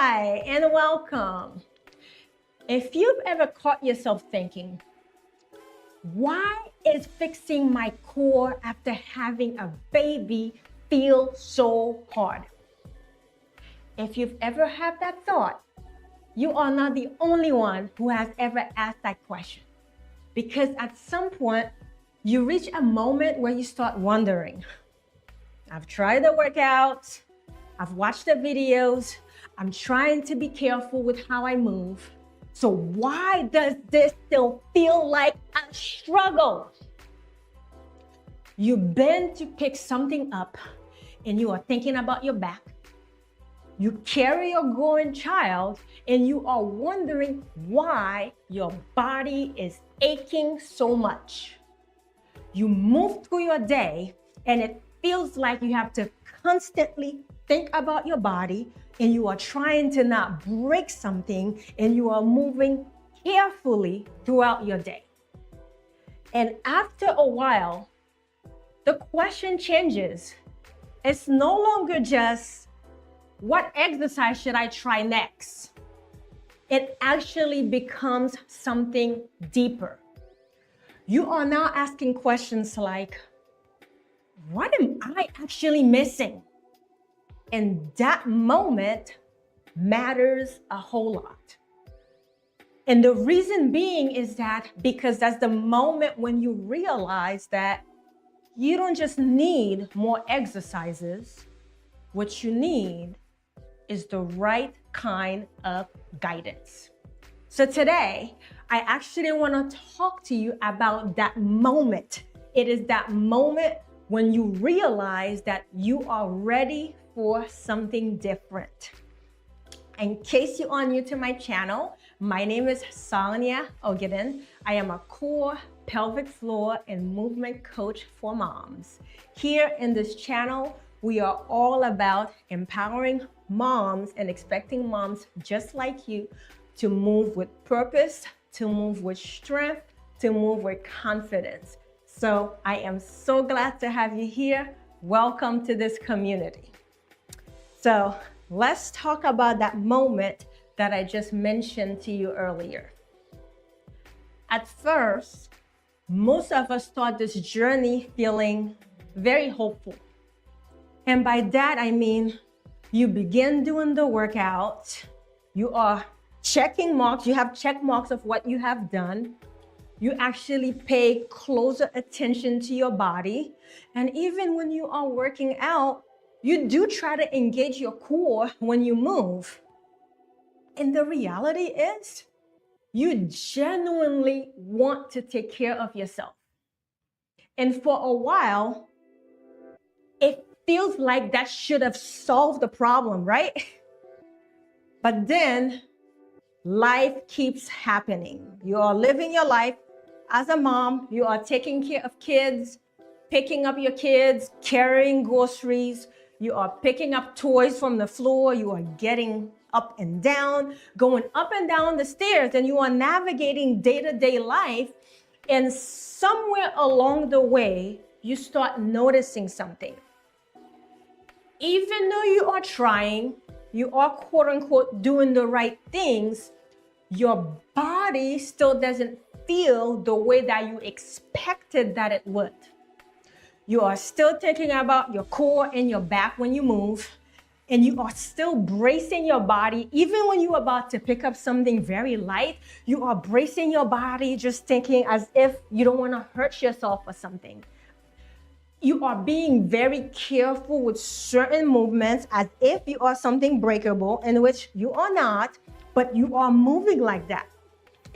Hi, and welcome. If you've ever caught yourself thinking, why is fixing my core after having a baby feel so hard? If you've ever had that thought, you are not the only one who has ever asked that question. Because at some point, you reach a moment where you start wondering, I've tried the workouts, I've watched the videos, I'm trying to be careful with how I move. So why does this still feel like a struggle? You bend to pick something up and you are thinking about your back. You carry your growing child and you are wondering why your body is aching so much. You move through your day and it feels like you have to constantly think about your body and you are trying to not break something and you are moving carefully throughout your day. And after a while, the question changes. It's no longer just, what exercise should I try next? It actually becomes something deeper. You are now asking questions like, what am I actually missing? And that moment matters a whole lot. And the reason being is that because that's the moment when you realize that you don't just need more exercises. What you need is the right kind of guidance. So today, I actually want to talk to you about that moment. It is that moment when you realize that you are ready for something different. In case you are new to my channel, my name is Sonia Ogeden. I am a core, pelvic floor, and movement coach for moms. Here in this channel, we are all about empowering moms and expecting moms just like you to move with purpose, to move with strength, to move with confidence. So I am so glad to have you here. Welcome to this community. So let's talk about that moment that I just mentioned to you earlier. At first, most of us start this journey feeling very hopeful. And by that, I mean, you begin doing the workout, you are checking marks, you have check marks of what you have done. You actually pay closer attention to your body. And even when you are working out, you do try to engage your core when you move. And the reality is, you genuinely want to take care of yourself. And for a while, it feels like that should have solved the problem, right? But then life keeps happening. You are living your life as a mom, you are taking care of kids, picking up your kids, carrying groceries, you are picking up toys from the floor, you are getting up and down, going up and down the stairs, and you are navigating day-to-day life. And somewhere along the way, you start noticing something. Even though you are trying, you are quote unquote doing the right things, your body still doesn't feel the way that you expected that it would. You are still thinking about your core and your back when you move, and you are still bracing your body. Even when you're about to pick up something very light, you are bracing your body, just thinking as if you don't want to hurt yourself or something. You are being very careful with certain movements as if you are something breakable, in which you are not, but you are moving like that.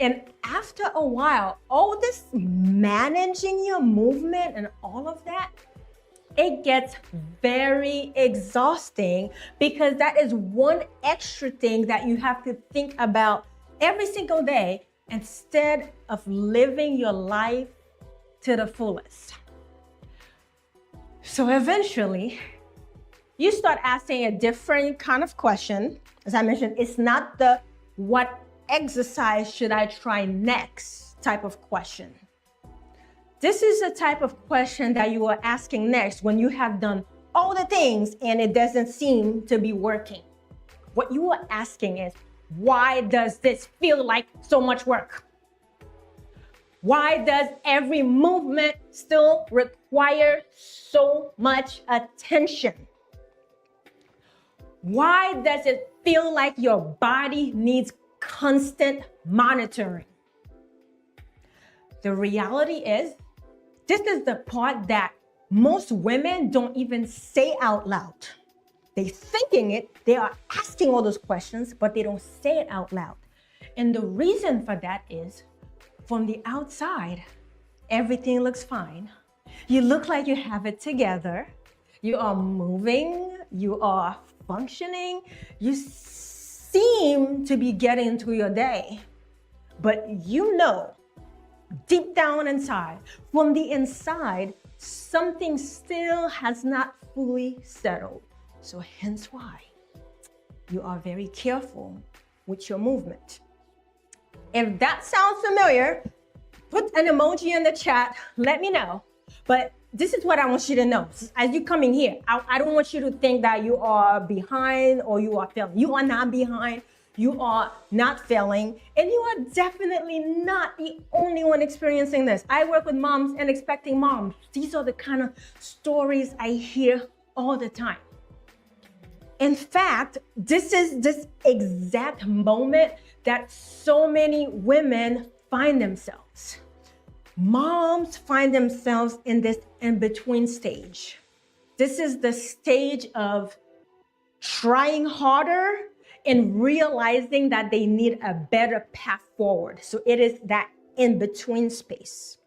And after a while, all this managing your movement and all of that, it gets very exhausting because that is one extra thing that you have to think about every single day instead of living your life to the fullest. So eventually, you start asking a different kind of question. As I mentioned, it's not the what exercise should I try next type of question. This is the type of question that you are asking next when you have done all the things and it doesn't seem to be working. What you are asking is, why does this feel like so much work? Why does every movement still require so much attention? Why does it feel like your body needs constant monitoring? The reality is, this is the part that most women don't even say out loud. They're thinking it, they are asking all those questions, but they don't say it out loud. And the reason for that is, from the outside, everything looks fine. You look like you have it together. You are moving, you are functioning, you seem to be getting through your day. But you know, deep down inside, from the inside, something still has not fully settled. So hence why you are very careful with your movement. If that sounds familiar, put an emoji in the chat, let me know. But this is what I want you to know. As you coming here, I don't want you to think that you are behind or you are failing. You are not behind, you are not failing, and you are definitely not the only one experiencing this. I work with moms and expecting moms. These are the kind of stories I hear all the time. In fact, this is this exact moment that so many women find themselves. Moms find themselves in this in-between stage. This is the stage of trying harder and realizing that they need a better path forward. So it is that in-between space.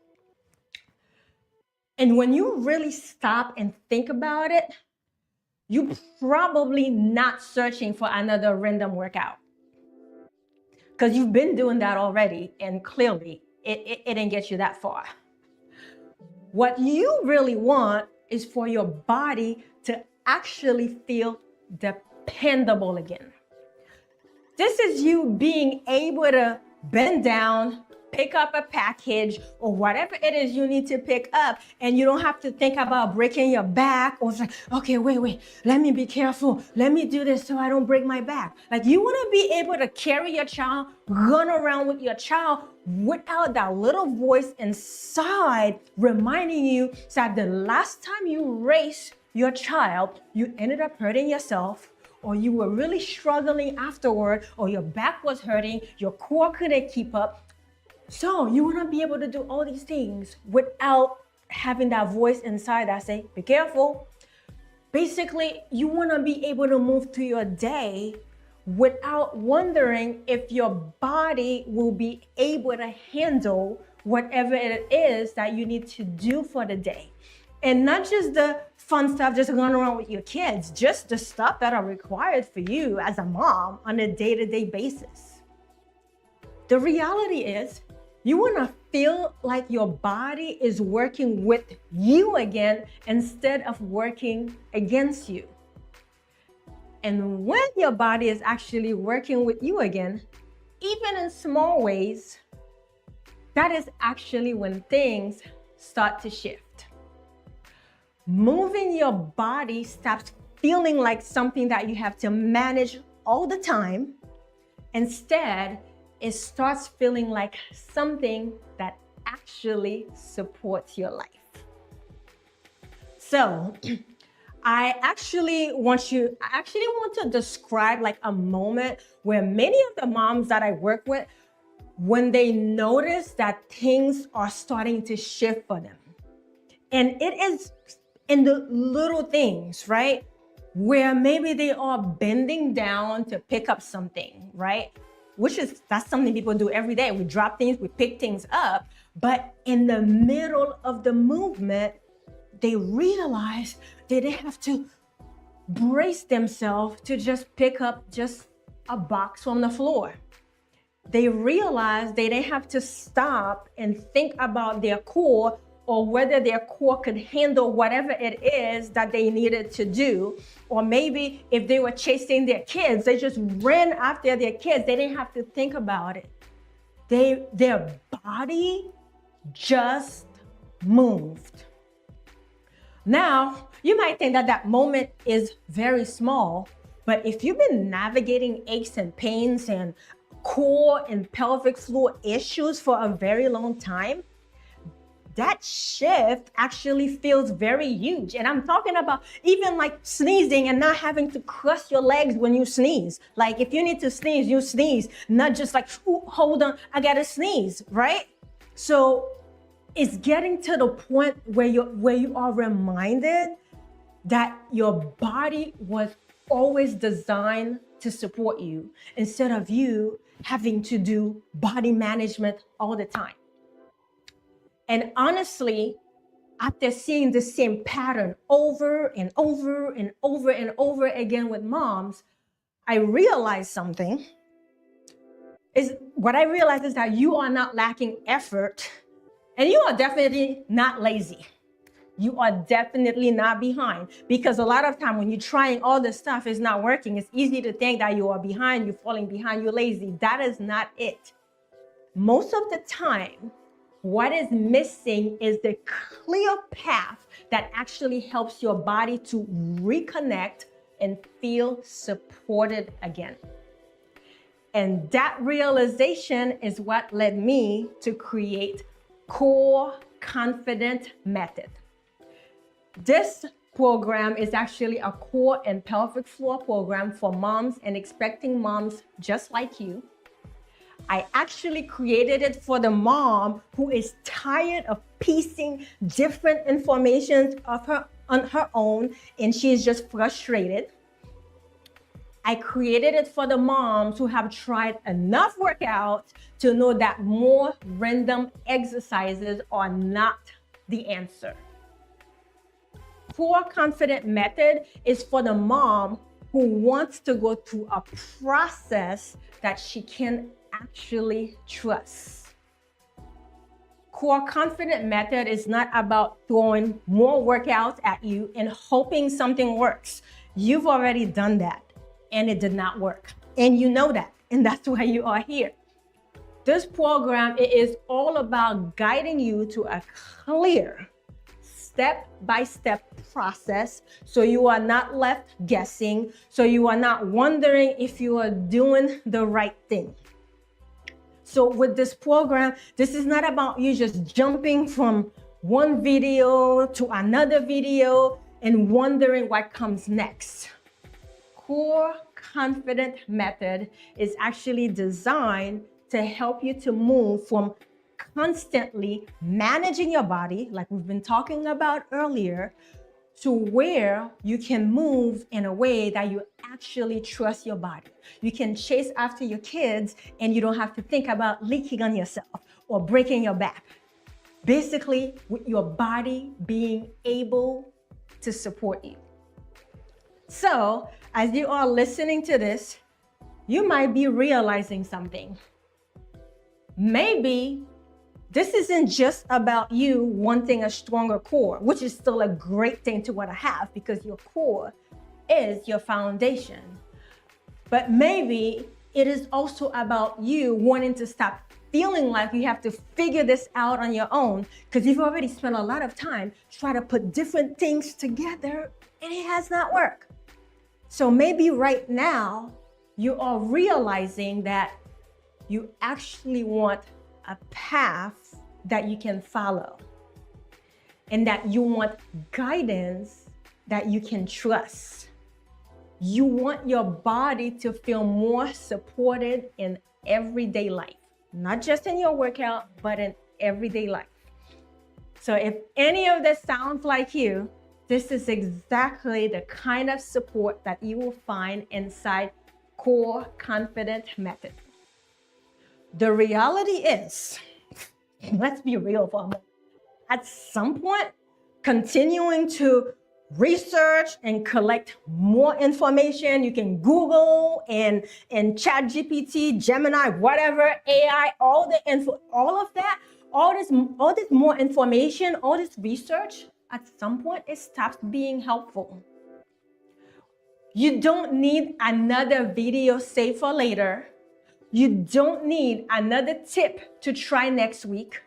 And when you really stop and think about it, you're probably not searching for another random workout, because you've been doing that already, and clearly it didn't get you that far. What you really want is for your body to actually feel dependable again. This is you being able to bend down, pick up a package or whatever it is you need to pick up, and you don't have to think about breaking your back or it's like, okay, wait, let me be careful. Let me do this so I don't break my back. Like, you want to be able to carry your child, run around with your child without that little voice inside reminding you that the last time you raised your child, you ended up hurting yourself, or you were really struggling afterward, or your back was hurting, your core couldn't keep up. So you want to be able to do all these things without having that voice inside that say, be careful. Basically, you want to be able to move through your day without wondering if your body will be able to handle whatever it is that you need to do for the day. And not just the fun stuff, just going around with your kids, just the stuff that are required for you as a mom on a day-to-day basis. The reality is, you want to feel like your body is working with you again instead of working against you. And when your body is actually working with you again, even in small ways, that is actually when things start to shift. Moving your body stops feeling like something that you have to manage all the time. Instead, it starts feeling like something that actually supports your life. So I actually want to describe like a moment where many of the moms that I work with, when they notice that things are starting to shift for them. And it is in the little things, right? Where maybe they are bending down to pick up something, right? That's something people do every day. We drop things, we pick things up, but in the middle of the movement, they realize that they have to brace themselves to just pick up just a box from the floor. They realize they didn't have to stop and think about their core or whether their core could handle whatever it is that they needed to do. Or maybe if they were chasing their kids, they just ran after their kids. They didn't have to think about it. Their body just moved. Now, you might think that that moment is very small, But if you've been navigating aches and pains and core and pelvic floor issues for a very long time, that shift actually feels very huge. And I'm talking about even like sneezing and not having to cross your legs when you sneeze. Like if you need to sneeze, you sneeze, not just like, hold on, I gotta sneeze, right? So it's getting to the point where you are reminded that your body was always designed to support you instead of you having to do body management all the time. And honestly, after seeing the same pattern over and over and over and over again with moms, I realized something. What I realized is that you are not lacking effort, and you are definitely not lazy. You are definitely not behind, because a lot of time when you're trying all this stuff, it's not working. It's easy to think that you are behind, you're falling behind, you're lazy. That is not it. Most of the time, what is missing is the clear path that actually helps your body to reconnect and feel supported again. And that realization is what led me to create Core Confident Method. This program is actually a core and pelvic floor program for moms and expecting moms just like you. I actually created it for the mom who is tired of piecing different information on her own and she is just frustrated. I created it for the moms who have tried enough workouts to know that more random exercises are not the answer. Core Confident Method is for the mom who wants to go through a process that she can actually trust. Core Confident Method is not about throwing more workouts at you and hoping something works. You've already done that and it did not work. And you know that, and that's why you are here. This program, it is all about guiding you to a clear step-by-step process so you are not left guessing, so you are not wondering if you are doing the right thing. So with this program, this is not about you just jumping from one video to another video and wondering what comes next. Core Confident Method is actually designed to help you to move from constantly managing your body, like we've been talking about earlier, to where you can move in a way that you actually trust your body. You can chase after your kids and you don't have to think about leaking on yourself or breaking your back. Basically, with your body being able to support you. So, as you are listening to this, you might be realizing something. Maybe this isn't just about you wanting a stronger core, which is still a great thing to want to have because your core is your foundation. But maybe it is also about you wanting to stop feeling like you have to figure this out on your own because you've already spent a lot of time trying to put different things together and it has not worked. So maybe right now you are realizing that you actually want a path that you can follow and that you want guidance that you can trust. You want your body to feel more supported in everyday life, not just in your workout, but in everyday life. So if any of this sounds like you, this is exactly the kind of support that you will find inside Core Confident Method. The reality is, let's be real for a moment. At some point, continuing to research and collect more information, you can Google and ChatGPT, Gemini, whatever, AI, all the info, all of that, all this more information, all this research, at some point it stops being helpful. You don't need another video saved for later. You don't need another tip to try next week.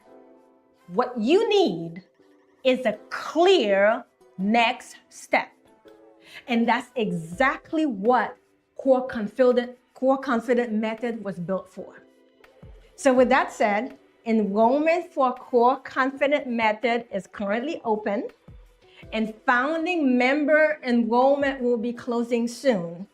What you need is a clear next step. And that's exactly what core confident method was built for. So with that said, enrollment for core confident method is currently open, and founding member enrollment will be closing soon.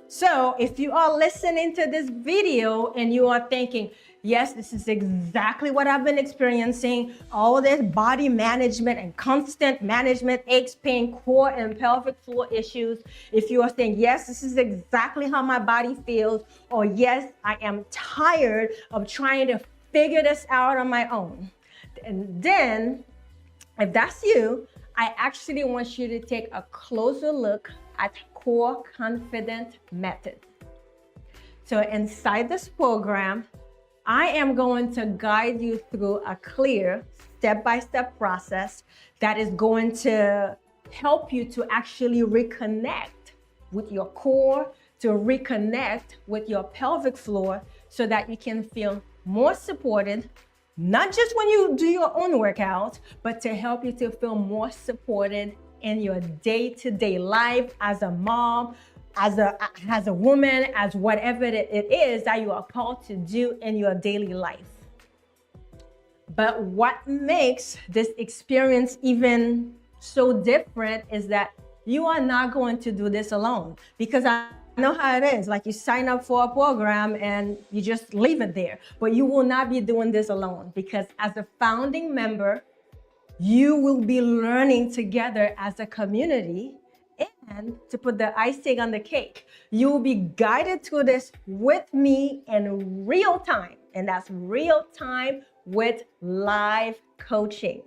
So if you are listening to this video and you are thinking, yes, this is exactly what I've been experiencing, all this body management and constant management, aches, pain, core and pelvic floor issues. If you are saying, yes, this is exactly how my body feels, or yes, I am tired of trying to figure this out on my own. And then, if that's you, I actually want you to take a closer look at core confident method. So inside this program, I am going to guide you through a clear step-by-step process that is going to help you to actually reconnect with your core, to reconnect with your pelvic floor so that you can feel more supported, not just when you do your own workout, but to help you to feel more supported in your day-to-day life as a mom, as a woman, as whatever it is that you are called to do in your daily life. But what makes this experience even so different is that you are not going to do this alone, because I know how it is. Like, you sign up for a program and you just leave it there, but you will not be doing this alone, because as a founding member, you will be learning together as a community. And to put the icing on the cake, you will be guided through this with me in real time. And that's real time with live coaching.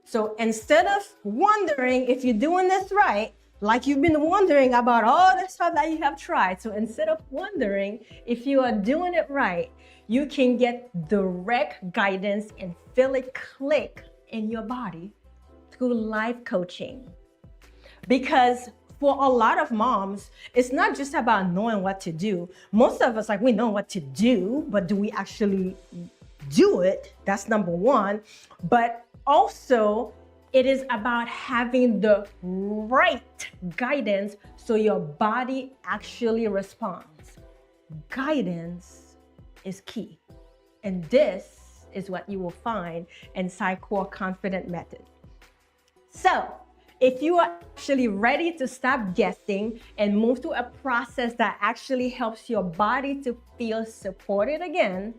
So instead of wondering if you're doing this right, like you've been wondering about all the stuff that you have tried, so instead of wondering if you are doing it right, you can get direct guidance and feel it click in your body through live coaching. Because for a lot of moms, it's not just about knowing what to do. Most of us, like, we know what to do, but do we actually do it? That's number one. But also, it is about having the right guidance so your body actually responds. Guidance is key. And this is what you will find inside Core Confident Method. So, if you are actually ready to stop guessing and move through a process that actually helps your body to feel supported again,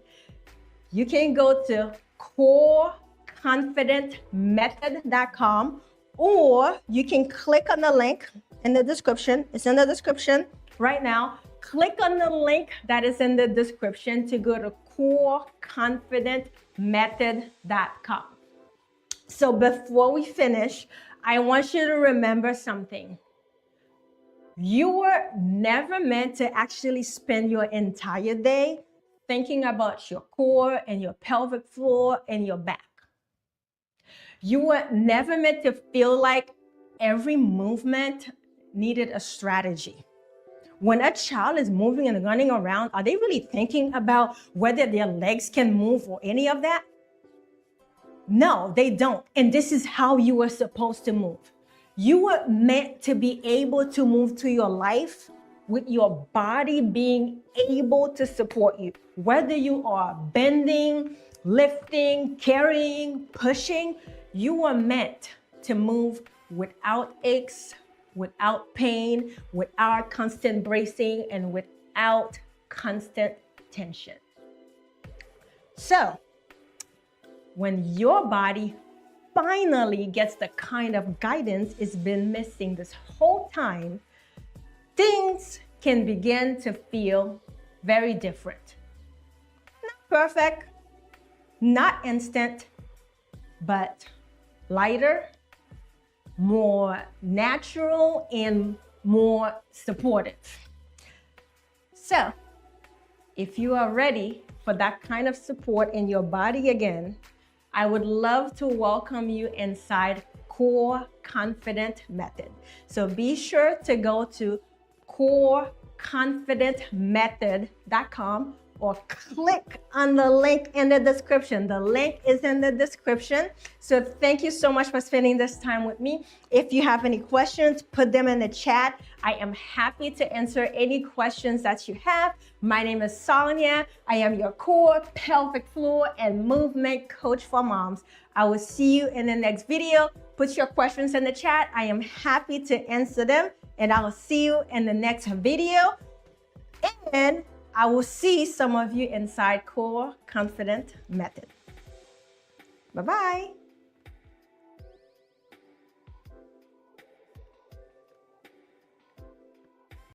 you can go to coreconfidentmethod.com, or you can click on the link in the description. It's in the description right now. Click on the link that is in the description to go to coreconfidentmethod.com. So before we finish, I want you to remember something. You were never meant to actually spend your entire day thinking about your core and your pelvic floor and your back. You were never meant to feel like every movement needed a strategy. When a child is moving and running around, are they really thinking about whether their legs can move or any of that? No, they don't. And this is how you were supposed to move. You were meant to be able to move through your life with your body being able to support you. Whether you are bending, lifting, carrying, pushing, you were meant to move without aches, without pain, without constant bracing, and without constant tension. So, when your body finally gets the kind of guidance it's been missing this whole time, things can begin to feel very different. Not perfect, not instant, but lighter, more natural, and more supportive. So, if you are ready for that kind of support in your body again, I would love to welcome you inside Core Confident Method. So be sure to go to coreconfidentmethod.com, or click on the link in the description. The link is in the description. So thank you so much for spending this time with me. If you have any questions, put them in the chat. I am happy to answer any questions that you have. My name is Sonia. I am your core, pelvic floor, and movement coach for moms. I will see you in the next video. Put your questions in the chat. I am happy to answer them, and I will see you in the next video. And I will see some of you inside Core Confident Method. Bye-bye.